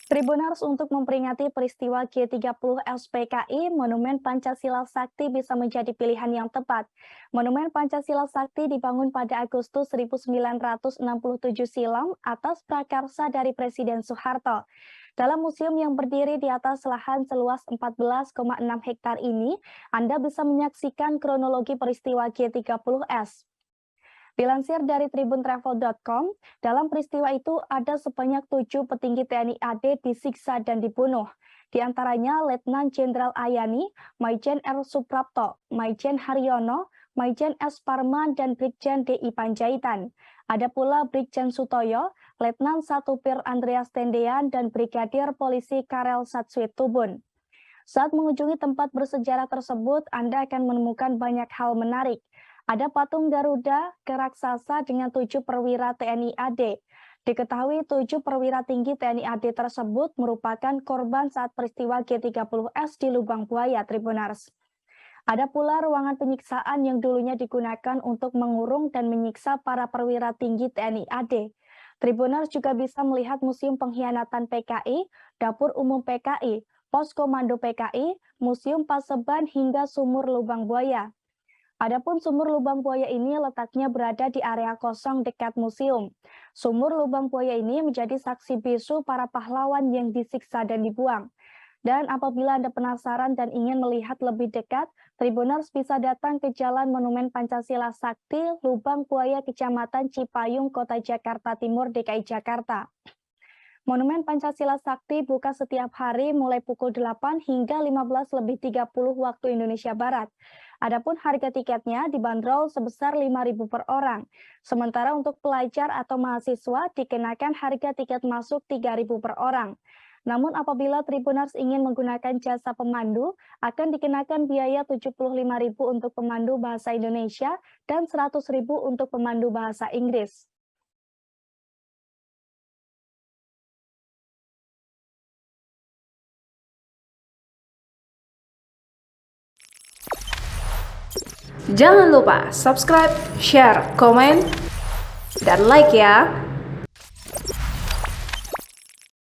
Tribuners untuk memperingati peristiwa G30 SPKI, Monumen Pancasila Sakti bisa menjadi pilihan yang tepat. Monumen Pancasila Sakti dibangun pada Agustus 1967 silam atas prakarsa dari Presiden Soeharto. Dalam museum yang berdiri di atas lahan seluas 14,6 hektar ini, Anda bisa menyaksikan kronologi peristiwa G30S. Dilansir dari tribuntravel.com, dalam peristiwa itu ada sebanyak 7 petinggi TNI AD disiksa dan dibunuh. Di antaranya Letnan Jenderal Ayani, Maijen R. Suprapto, Maijen Haryono, Maijen S. Parman, dan Brigjen DI Panjaitan. Ada pula Brigjen Sutoyo, Letnan Satupir Andreas Tendean, dan Brigadir Polisi Karel Satswit Tubun. Saat mengunjungi tempat bersejarah tersebut, Anda akan menemukan banyak hal menarik. Ada patung Garuda keraksasa dengan 7 perwira TNI AD. Diketahui 7 perwira tinggi TNI AD tersebut merupakan korban saat peristiwa G30S di Lubang Buaya, Tribuners. Ada pula ruangan penyiksaan yang dulunya digunakan untuk mengurung dan menyiksa para perwira tinggi TNI AD. Tribuners juga bisa melihat Museum Pengkhianatan PKI, Dapur Umum PKI, Pos Komando PKI, Museum Paseban hingga Sumur Lubang Buaya. Adapun sumur lubang buaya ini letaknya berada di area kosong dekat museum. Sumur lubang buaya ini menjadi saksi bisu para pahlawan yang disiksa dan dibuang. Dan apabila Anda penasaran dan ingin melihat lebih dekat, Tribuners bisa datang ke Jalan Monumen Pancasila Sakti, Lubang Buaya, Kecamatan Cipayung, Kota Jakarta Timur, DKI Jakarta. Monumen Pancasila Sakti buka setiap hari mulai pukul 8 hingga 15.30 waktu Indonesia Barat. Adapun harga tiketnya dibanderol sebesar Rp5.000 per orang. Sementara untuk pelajar atau mahasiswa dikenakan harga tiket masuk Rp3.000 per orang. Namun apabila Tribuners ingin menggunakan jasa pemandu, akan dikenakan biaya Rp75.000 untuk pemandu bahasa Indonesia dan Rp100.000 untuk pemandu bahasa Inggris. Jangan lupa subscribe, share, komen, dan like ya.